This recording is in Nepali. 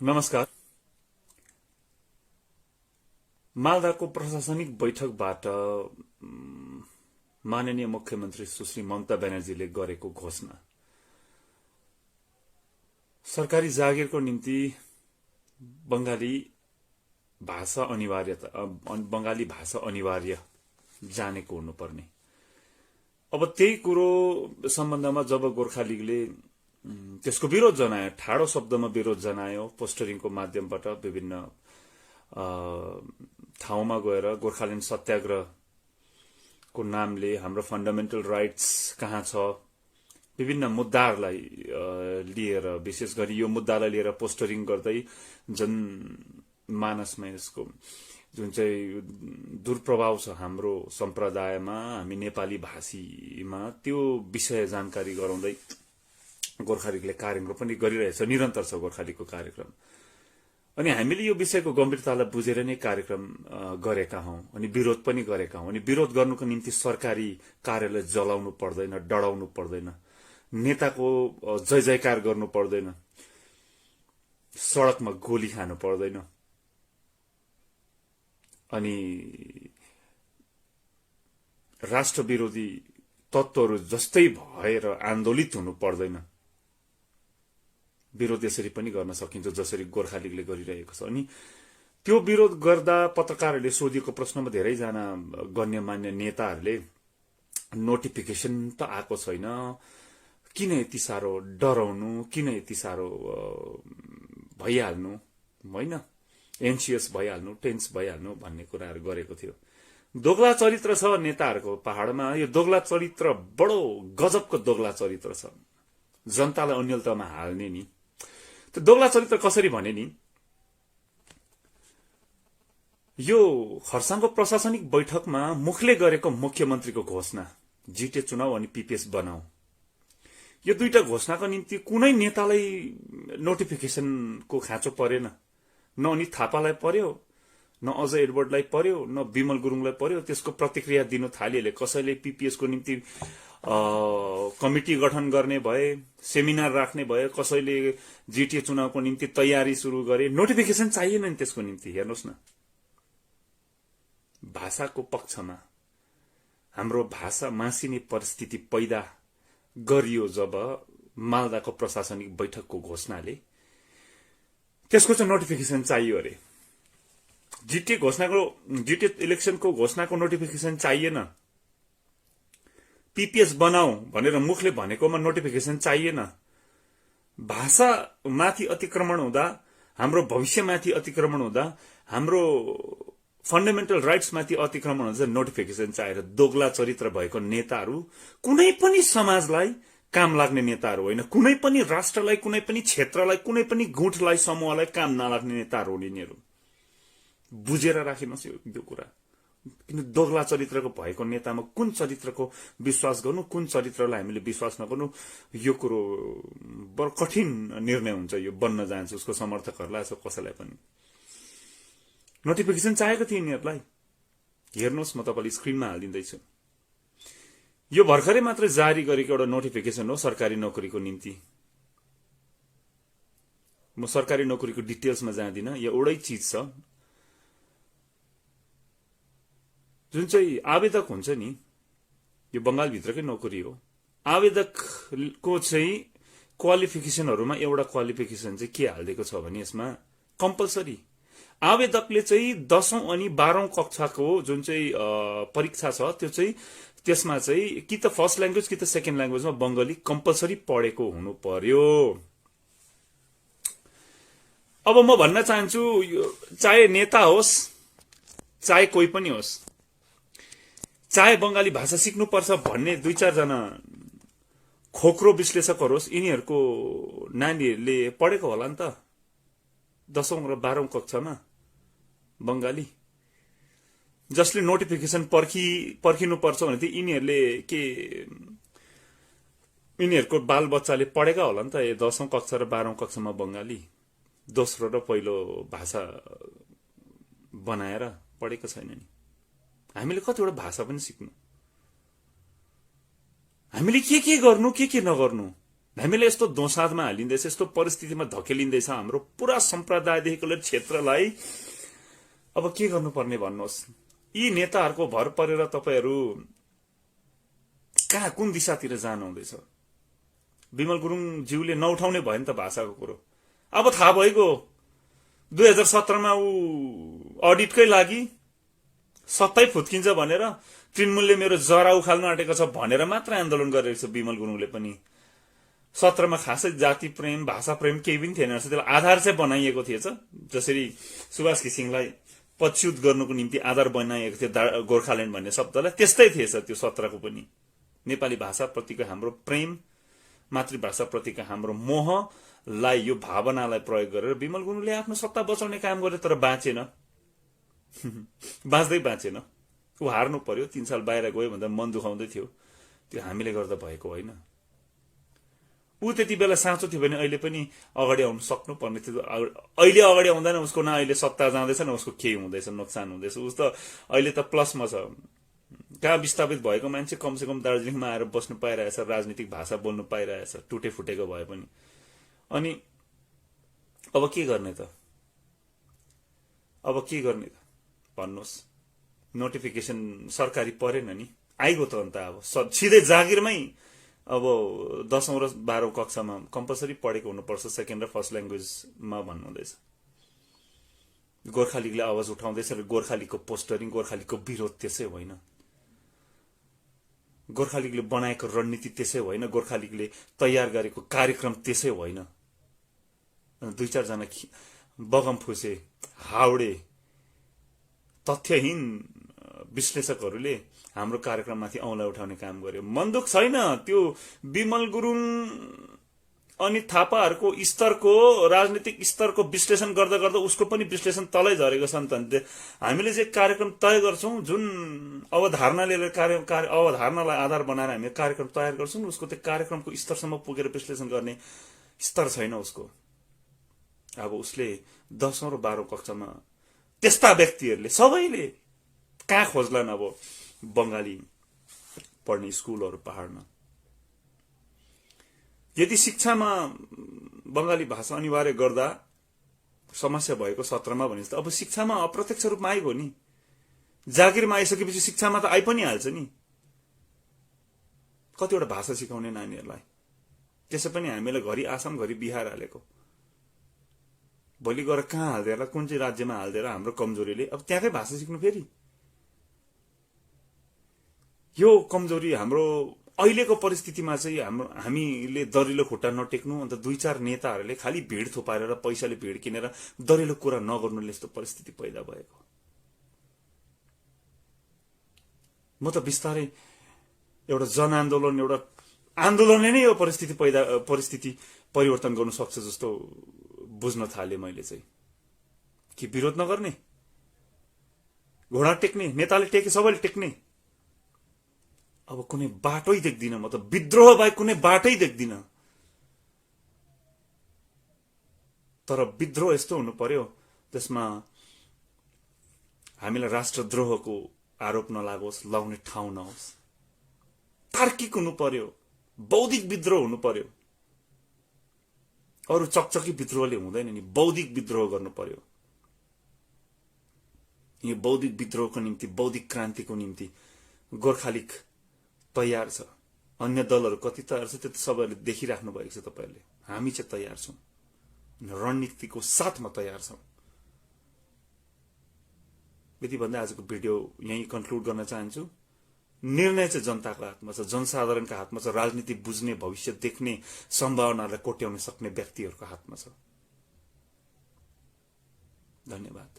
नमस्कार। मालदाको प्रशासनिक बैठकबाट माननीय मुख्यमन्त्री सुश्री ममता ब्यानर्जीले गरेको घोषणा सरकारी जागिरको निम्ति बंगाली भाषा अनिवार्य जानेको हुनुपर्ने। अब त्यही कुरो सम्बन्धमा जब गोर्खा लीगले त्यसको विरोध जनायो, ठाडो शब्दमा विरोध जनायो, पोस्टरिङको माध्यमबाट विभिन्न ठाउँमा गएर गोर्खाल्यान्ड सत्याग्रहको नामले हाम्रो फन्डामेन्टल राइट्स कहाँ छ, विभिन्न मुद्दाहरूलाई लिएर, विशेष गरी यो मुद्दालाई लिएर पोस्टरिङ गर्दै जनमानसमा यसको जुन चाहिँ दुर्प्रभाव छ हाम्रो सम्प्रदायमा, हामी नेपाली भाषीमा, त्यो विषय जानकारी गराउँदै गोर्खा लीगले कार्यक्रम पनि गरिरहेछ, निरन्तर छ गोर्खा लीगको कार्यक्रम। अनि हामीले यो विषयको गम्भीरतालाई बुझेर नै कार्यक्रम गरेका हौं अनि विरोध पनि गरेका हौं। अनि विरोध गर्नुको निम्ति सरकारी कार्यालय जलाउनु पर्दैन, डराउनु पर्दैन, नेताको जय जयकार गर्नु पर्दैन, सडकमा गोली खानु पर्दैन, अनि राष्ट्र विरोधी तत्वहरू जस्तै भएर आन्दोलित हुनु पर्दैन। विरोध यसरी पनि गर्न सकिन्छ जसरी गोर्खा लीगले गरिरहेको छ। अनि त्यो विरोध गर्दा पत्रकारहरूले सोधेको प्रश्नमा धेरैजना गण्यमान्य नेताहरूले नोटिफिकेसन त आएको छैन, किन यति साह्रो डराउनु, किन यति साह्रो भइहाल्नु, होइन, एन्सियस भइहाल्नु, टेन्स भइहाल्नु भन्ने कुराहरू गरेको थियो। दोगला चरित्र छ नेताहरूको पहाडमा। यो दोगला चरित्र बडो गजबको दोगला चरित्र छ, जनतालाई अन्यलतामा हाल्ने नि। त्यो दोगला चरित्र कसरी भने नि, यो खरसाङको प्रशासनिक बैठकमा मुखले गरेको मुख्यमन्त्रीको घोषणा, जिटे चुनाव अनि पीपीएस बनाऊ, यो दुईटा घोषणाको निम्ति कुनै नेतालाई नोटिफिकेसनको खाँचो परेन। न अनि थापालाई पर्यो, न अजय एडवर्डलाई पर्यो, न विमल गुरुङलाई पर्यो। त्यसको प्रतिक्रिया दिनु थालिएले कसैले पीपीएसको निम्ति कमिटी गठन गर्ने भए, सेमिनार राख्ने भए, कसैले जिटिए चुनावको निम्ति तयारी सुरु गरे। नोटिफिकेसन चाहिएन नि त्यसको निम्ति। हेर्नुहोस् न, भाषाको पक्षमा हाम्रो भाषा मासिने परिस्थिति पैदा गरियो जब मालदाको प्रशासनिक बैठकको घोषणाले, त्यसको चाहिँ नोटिफिकेसन चाहियो अरे। जिटिए इलेक्सनको घोषणाको नोटिफिकेसन चाहिएन, पीपीएस बनाऊ भनेर मुखले भनेकोमा नोटिफिकेसन चाहिएन। भाषा माथि अतिक्रमण हुँदा, हाम्रो भविष्यमाथि अतिक्रमण हुँदा, हाम्रो फन्डामेन्टल राइट्स माथि अतिक्रमण हुँदा नोटिफिकेसन चाहिएर दोगला चरित्र भएको नेताहरू कुनै पनि समाजलाई काम लाग्ने नेताहरू होइन, कुनै पनि राष्ट्रलाई, कुनै पनि क्षेत्रलाई, कुनै पनि गुटलाई, समूहलाई काम नलाग्ने नेताहरू हुन् यिनीहरू। बुझेर राखिनुहोस् यो कुरा। किन दोगला चरित्रको भएको नेतामा कुन चरित्रको विश्वास गर्नु, कुन चरित्रलाई हामीले विश्वास नगर्नु, यो कुरो बडो कठिन निर्णय हुन्छ। यो बन्न जान्छ उसको समर्थकहरूलाई, यसो कसैलाई पनि। नोटिफिकेसन चाहिएको थियो यिनीहरूलाई। हेर्नुहोस्, म तपाईँलाई स्क्रिनमा हालिदिँदैछु। यो भर्खरै मात्रै जारी गरेको एउटा नोटिफिकेसन हो सरकारी नोकरीको निम्ति। म सरकारी नोकरीको डिटेल्समा जाँदिन। यो एउटै चीज छ जुन चाहिँ आवेदक हुन्छ नि, यो बंगालभित्रकै नोकरी हो। आवेदकको चाहिँ क्वालिफिकेसनहरूमा एउटा क्वालिफिकेसन चाहिँ के हालिदिएको छ भने यसमा कम्पलसरी आवेदकले चाहिँ 10औं अनि 12औं कक्षाको जुन चाहिँ परीक्षा छ त्यो चाहिँ त्यसमा चाहिँ कि त फर्स्ट ल्याङ्ग्वेज कि त सेकेन्ड ल्याङ्ग्वेजमा बंगाली कम्पलसरी पढेको हुनु पर्यो। अब म भन्न चाहन्छु, चाहे नेता होस्, चाहे कोही पनि होस्, चाहे बंगाली भाषा सिक्नुपर्छ भन्ने 2-4 जना खोक्रो विश्लेषकहरू होस्, यिनीहरूको नानीहरूले पढेको होला नि त 10औं र 12औं कक्षामा बंगाली। जसले नोटिफिकेसन पर्खिनुपर्छ भने त यिनीहरूको बाल बच्चाले पढेका होला नि त 10औं कक्षा र 12औं कक्षामा बंगाली। दोस्रो र पहिलो भाषा बनाएर पढेको छैन नि। हामीले कतिवटा भाषा पनि सिक्नु, हामीले के गर्नु, के नगर्नु, हामीले यस्तो दोसाँधमा हालिँदैछ, यस्तो परिस्थितिमा धकेलिँदैछ हाम्रो पुरा सम्प्रदायदेखिको लिएर क्षेत्रलाई। अब के गर्नुपर्ने भन्नुहोस्? यी नेताहरूको भर परेर तपाईहरू कहाँ कुन दिशातिर जानुहुँदैछ? विमल गुरुङज्यूले नउठाउने भयो नि त भाषाको कुरो। अब थाहा भइगयो 2017मा ऊ अडिटकै लागि सत्तै फुत्किन्छ भनेर तृणमूलले मेरो जरा उखाल्न आँटेको छ भनेर मात्र आन्दोलन गरेको छ विमल गुरुङले पनि। 17मा खासै जाति प्रेम भाषा प्रेम केही पनि थिएन रहेछ, त्यसलाई आधार चाहिँ बनाइएको थिएछ। जसरी सुभाष घिसिङलाई पछ्युत गर्नुको निम्ति आधार बनाइएको थियो गोर्खाल्यान्ड भन्ने शब्दलाई, त्यस्तै थिएछ त्यो 17को पनि। नेपाली भाषाप्रतिको हाम्रो प्रेम, मातृभाषाप्रतिको हाम्रो मोहलाई, यो भावनालाई प्रयोग गरेर विमल गुरुङले आफ्नो सत्ता बचाउने काम गरे, तर बाँचेन। बाँच्दै बाँचेन। ऊ हार्नु पर्यो, 3 साल बाहिर गयो भन्दा मन दुखाउँदै थियो। त्यो हामीले गर्दा भएको होइन। ऊ त्यति बेला साँचो थियो भने अहिले पनि अगाडि आउनु सक्नु पर्ने थियो। अहिले अगाडि आउँदैन उसको, न अहिले सत्ता जाँदैछ न उसको केही हुँदैछ, नोक्सान हुँदैछ। उस त अहिले त प्लसमा छ। कहाँ विस्थापित भएको मान्छे कमसेकम दार्जिलिङमा आएर बस्नु पाइरहेछ, राजनीतिक भाषा बोल्नु पाइरहेछ, टुटे फुटेको भए पनि। अनि अब के गर्ने त? अब के गर्ने त भन्नुहोस्? नोटिफिकेसन सरकारी परेन नि, आइगयो त अन्त। अब सिधै जागिरमै अब 10औं र 12औं कक्षामा कम्पलसरी पढेको हुनुपर्छ, सेकेन्ड र फर्स्ट ल्याङ्ग्वेजमा भन्नुहुँदैछ। गोर्खा लिगले आवाज उठाउँदैछ र गोर्खा लिगको पोस्टरिङ, गोर्खा लिगको विरोध त्यसै होइन। गोर्खा लिगले बनाएको रणनीति त्यसै होइन, गोर्खा लिगले तयार गरेको कार्यक्रम त्यसै होइन। 2-4 जना बगम फुसे हाउडे तथ्यहीन विश्लेषकहरूले हाम्रो कार्यक्रममाथि औँला उठाउने काम गर्यो। मन्दुक छैन त्यो विमल गुरुङ अनि थापाहरूको स्तरको, राजनीतिक स्तरको विश्लेषण गर्दा गर्दा उसको पनि विश्लेषण तलै झरेको छ नि त। हामीले चाहिँ कार्यक्रम तय गर्छौं, जुन अवधारणालाई आधार बनाएर हामी कार्यक्रम तयार गर्छौं, उसको त्यो कार्यक्रमको स्तरसम्म पुगेर विश्लेषण गर्ने स्तर छैन उसको। अब उसले 10औं र 12औं कक्षामा त्यस्ता व्यक्तिहरूले सबैले कहाँ खोज्लान् अब बंगाली पढ्ने स्कुलहरू पहाडमा? यदि शिक्षामा बंगाली भाषा अनिवार्य गर्दा समस्या भएको 17मा भने अब शिक्षामा अप्रत्यक्ष रूपमा आइगयो नि। जागिरमा आइसकेपछि शिक्षामा त आइ पनि हाल्छ नि। कतिवटा भाषा सिकाउने नानीहरूलाई त्यसै पनि हामीले घरि आसाम घरि बिहार हालेको, भोलि गएर कहाँ हाल्दिएर, कुन चाहिँ राज्यमा हाल्दिएर हाम्रो कमजोरीले अब त्यहाँकै भाषा सिक्नु फेरि। यो कमजोरी हाम्रो अहिलेको परिस्थितिमा चाहिँ हामीले दरिलो खुट्टा नटेक्नु, अन्त 2-4 नेताहरूले खालि भिड थुपारेर पैसाले भिड किनेर दरिलो कुरा नगर्नुले यस्तो परिस्थिति पैदा भएको। म त बिस्तारै एउटा जनआन्दोलन, एउटा आन्दोलनले नै यो परिस्थिति परिवर्तन गर्नु सक्छ जस्तो बुझ्न थाले मैले चाहिँ। कि विरोध नगर्ने, घोडा टेक्ने, नेताले टेके सबैले टेक्ने, अब कुनै बाटै देख्दिन। म त विद्रोह बाहेक कुनै बाटै देख्दिन। तर विद्रोह यस्तो हुनु पर्यो त्यसमा हामीलाई राष्ट्रद्रोहको आरोप नलागोस्, लाउने ठाउँ नहोस्। तार्किक हुनु पर्यो, बौद्धिक विद्रोह हुनु पर्यो। अरु चकचकी विद्रोहले हुँदैन नि, बौद्धिक विद्रोह गर्नु पर्यो। यो बौद्धिक विद्रोहको निम्ति, बौद्धिक क्रान्तिको निम्ति गोर्खा लिग तयार छ। अन्य दलहरू कति तयार छ त्यो त सबैले देखिराख्नु भएको छ तपाईहरुले। हामी चाहिँ तयार छौं, रणनीतिको साथमा तयार छौं। यति भन्दै आजको भिडियो यही कन्क्लुड गर्न चाहन्छु। निर्णय चाहिँ जनताको हातमा छ, जनसाधारणको हातमा छ। राजनीति बुझ्ने, भविष्य देख्ने, सम्भावनालाई कोट्याउन सक्ने व्यक्तिहरूको हातमा छ। धन्यवाद।